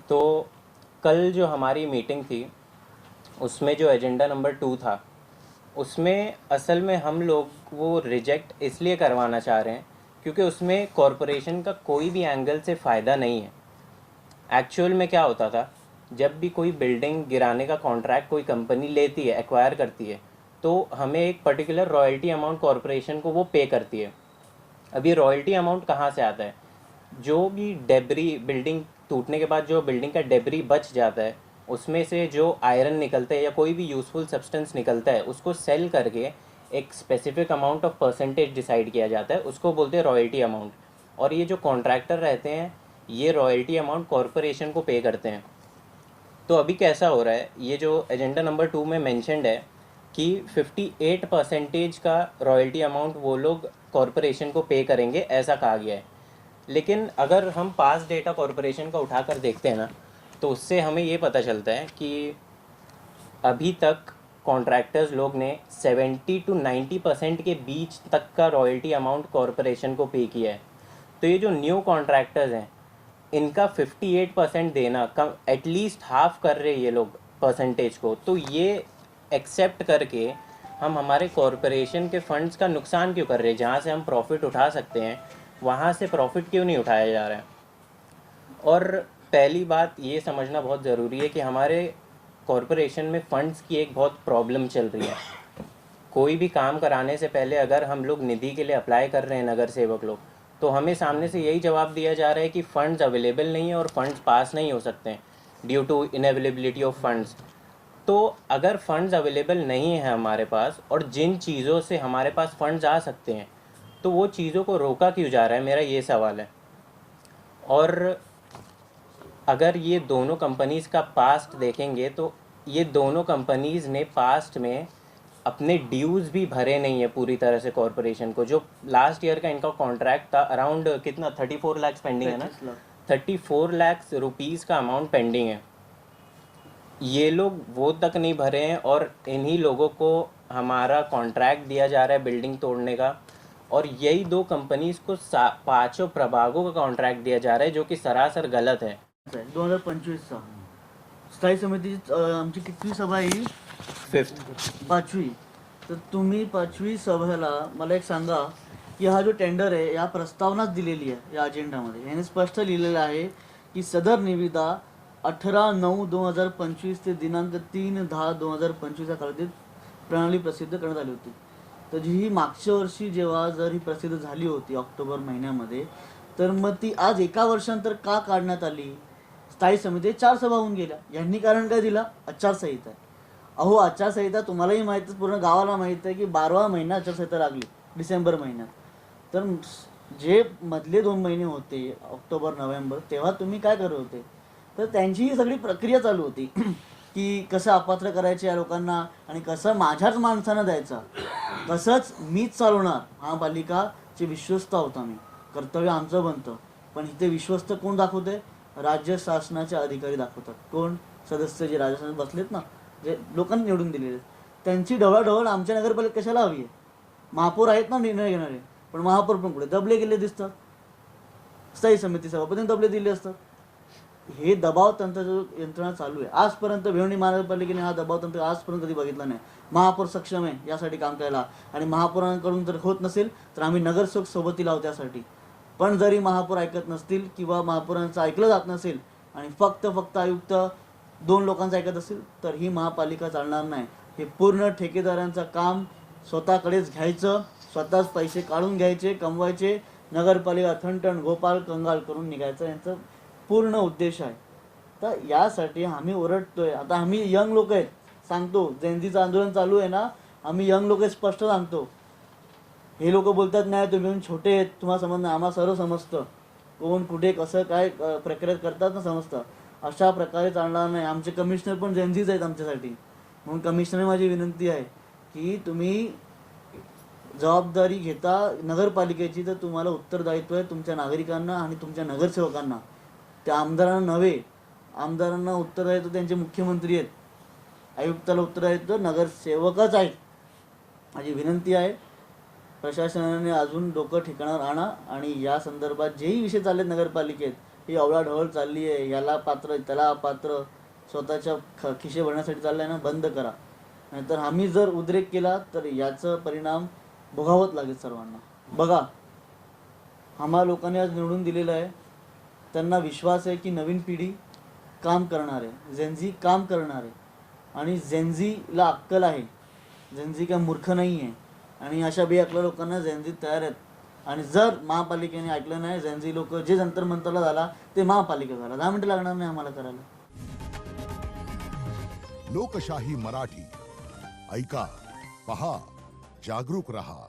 तो कल जो हमारी मीटिंग थी उसमें जो एजेंडा नंबर 2 था, उसमें असल में हम लोग वो रिजेक्ट इसलिए करवाना चाह रहे हैं क्योंकि उसमें कॉरपोरेशन का कोई भी एंगल से फ़ायदा नहीं है। एक्चुअल में क्या होता था, जब भी कोई बिल्डिंग गिराने का कॉन्ट्रैक्ट कोई कंपनी लेती है, एक्वायर करती है, तो हमें एक पर्टिकुलर रॉयल्टी अमाउंट कॉरपोरेशन को वो पे करती है। अब ये रॉयल्टी अमाउंट कहाँ से आता है? जो भी डेब्री, बिल्डिंग टूटने के बाद जो बिल्डिंग का डेब्री बच जाता है, उसमें से जो आयरन निकलता है या कोई भी यूज़फुल सब्सटेंस निकलता है, उसको सेल करके एक specific amount of percentage decide किया जाता है, उसको बोलते हैं रॉयल्टी अमाउंट। और ये जो कॉन्ट्रैक्टर रहते हैं, ये रॉयल्टी अमाउंट कॉरपोरेशन को पे करते हैं। तो अभी कैसा हो रहा है, ये जो एजेंडा नंबर 2 में मेंशन्ड है कि 58% का रॉयल्टी अमाउंट वो लोग कॉरपोरेशन को पे करेंगे, ऐसा कहा गया है। लेकिन अगर हम पास डेटा कॉरपोरेशन का उठाकर देखते हैं ना, तो उससे हमें ये पता चलता है कि अभी तक कॉन्ट्रैक्टर्स लोग ने 70 to 90% के बीच तक का रॉयल्टी अमाउंट कॉरपोरेशन को पे किया है। तो ये जो न्यू कॉन्ट्रैक्टर्स हैं, इनका 58% देना कम, एटलीस्ट हाफ कर रहे ये लोग परसेंटेज को। तो ये एक्सेप्ट करके हम हमारे कॉरपोरेशन के फंड्स का नुकसान क्यों कर रहे हैं? जहाँ से हम प्रॉफिट उठा सकते हैं, वहाँ से प्रॉफिट क्यों नहीं उठाया जा रहा है? और पहली बात ये समझना बहुत ज़रूरी है कि हमारे कॉरपोरेशन में फ़ंड्स की एक बहुत प्रॉब्लम चल रही है। कोई भी काम कराने से पहले अगर हम लोग निधि के लिए अप्लाई कर रहे हैं, नगर सेवक लोग, तो हमें सामने से यही जवाब दिया जा रहा है कि फ़ंड्स अवेलेबल नहीं है और फंड्स पास नहीं हो सकते हैं ड्यू टू इनअवेलेबिलिटी ऑफ फंड्स। तो अगर फंड्स अवेलेबल नहीं है हमारे पास, और जिन चीज़ों से हमारे पास फंड्स आ सकते हैं, तो वो चीज़ों को रोका क्यों जा रहा है, मेरा ये सवाल है। और अगर ये दोनों कंपनीज़ का पास्ट देखेंगे, तो ये दोनों कंपनीज़ ने पास्ट में अपने ड्यूज़ भी भरे नहीं है पूरी तरह से कॉरपोरेशन को। जो लास्ट ईयर का इनका कॉन्ट्रैक्ट था, अराउंड कितना, 34 लाख पेंडिंग है ना, 34 लाख रुपीज़ का अमाउंट पेंडिंग है। ये लोग वो तक नहीं भरे हैं, और इन्हीं लोगों को हमारा कॉन्ट्रैक्ट दिया जा रहा है बिल्डिंग तोड़ने का। और यही दो कंपनीज को 5 प्रभागों का कॉन्ट्रैक्ट दिया जा रहा है, जो कि सरासर गलत है। 2025चा स्थायी समितीची आमची कितवी सभा आहे? 5th. 5वी. तर तुम्ही 5वी सभेला मला एक सांगा की हा जो टेंडर आहे या प्रस्तावनाच दिलेली आहे या अजेंडामध्ये, याने स्पष्ट लिहिलेलं आहे की सदर निविदा 18/9/2025 ते दिनांक 3/10/2025 या कालावधीत प्रणाली प्रसिद्ध करण्यात आली होती. तर ही मागच्या वर्षी जेव्हा जर ही प्रसिद्ध झाली होती ऑक्टोबर महिन्यामध्ये, तर मग ती आज एका वर्षानंतर का काढण्यात आली? स्थायी समिती 4 सभा होऊन गेल्या. यांनी कारण काय दिला? आचारसंहिता. अहो, आचारसंहिता तुम्हालाही माहिती, पूर्ण गावाला माहिती आहे की 12वा महिना आचारसंहिता लागली डिसेंबर महिन्यात. तर जे मधले 2 महिने होते ऑक्टोबर नोव्हेंबर, तेव्हा तुम्ही काय करत होते? तर त्यांची ही सगळी प्रक्रिया चालू होती की कसं अपात्र करायचे या लोकांना आणि कसं माझ्याच माणसानं द्यायचा, कसंच मीच चालवणार. महापालिकाचे विश्वस्त आहोत आम्ही, कर्तव्य आमचं बनतं. पण इथे विश्वस्त कोण दाखवते? राज्य शासनाचे अधिकारी दाखवतात. कोण? सदस्य जे राजस्थानात बसलेत ना, जे लोकांनी निवडून दिलेले, त्यांची ढवळाढवळ आमच्या नगरपालिका कशाला हवी आहे? महापौर आहेत ना निर्णय घेणारे, पण महापौर पण पुढे दबले गेले दिसतात. स्थायी समिती सभापतींनी दबले दिले असतात. हे दबाव तंत्र जो यंत्रणा चालू आहे, आजपर्यंत भिवंडी महानगरपालिकेने हा दबाव तंत्र आजपर्यंत कधी बघितला नाही. महापौर सक्षम आहे यासाठी काम करायला, आणि महापौरांकडून जर होत नसेल तर आम्ही नगरसेवक सोबती लावू त्यासाठी. पण जरी महापौर ऐकत नसतील किंवा महापौरांचं ऐकलं जात नसेल आणि फक्त आयुक्त 2 लोकांचं ऐकत असेल, तर ही महापालिका चालणार नाही. हे पूर्ण ठेकेदारांचं काम स्वतःकडेच घ्यायचं, स्वतःच पैसे काढून घ्यायचे, कमवायचे, नगरपालिका ठणठण गोपाल कंगाल करून निघायचं, यांचं पूर्ण उद्देश आहे. तर यासाठी आम्ही ओरडतोय. आता आम्ही यंग लोक आहेत, सांगतो, जेनझीचं आंदोलन चालू आहे ना, आम्ही यंग लोक स्पष्ट सांगतो. हे लोक बोलतात नाही तुम्ही छोटे आहेत, तुम्हाला समज नाही, आम्हाला सर्व समजतं, कोण कुठे कसं काय प्रक्रिया करतात ना समजतं. अशा प्रकारे चालणार नाही. आमचे कमिशनर पण जेनझीच आहेत आमच्यासाठी. म्हणून कमिशनर माझी विनंती आहे की तुम्ही जबाबदारी घेता नगरपालिकेची, तर तुम्हाला उत्तरदायित्व आहे तुमच्या नागरिकांना आणि तुमच्या नगरसेवकांना. त्या आमदारांना नव्हे. आमदारांना उत्तरदायित्व त्यांचे मुख्यमंत्री आहेत, आयुक्ताला उत्तरदायित्व नगरसेवकच आहेत. माझी विनंती आहे प्रशासनाने अजून डोकं ठिकाणावर आणा आणि या संदर्भात जेही विषय चाललेत नगरपालिकेत ही अवळाढवळ चालली आहे, याला पात्र त्याला अपात्र, स्वतःच्या खिशे भरण्यासाठी चाललाय ना, बंद करा. नाहीतर आम्ही जर उद्रेक केला तर याचं परिणाम भोगावंच लागेल सर्वांना. बघा, आम्हा लोकांनी आज निवडून दिलेलं आहे, त्यांना विश्वास आहे की नवीन पिढी काम करणार आहे, जेनझी काम करणार आहे आणि जेनझीला अक्कल आहे. जेनझी काय मूर्ख नाही आहे आणि अशा बेअक्कल लोकांना जेनझी तयार आहेत. आणि जर महापालिकेने ऐकलं नाही, जेनझी लोक जे जंतर मंतरला झाला ते महापालिका झाला, 10 मिनिटं लागणार नाही आम्हाला करायला. लोकशाही मराठी ऐका, पहा, जागरूक रहा.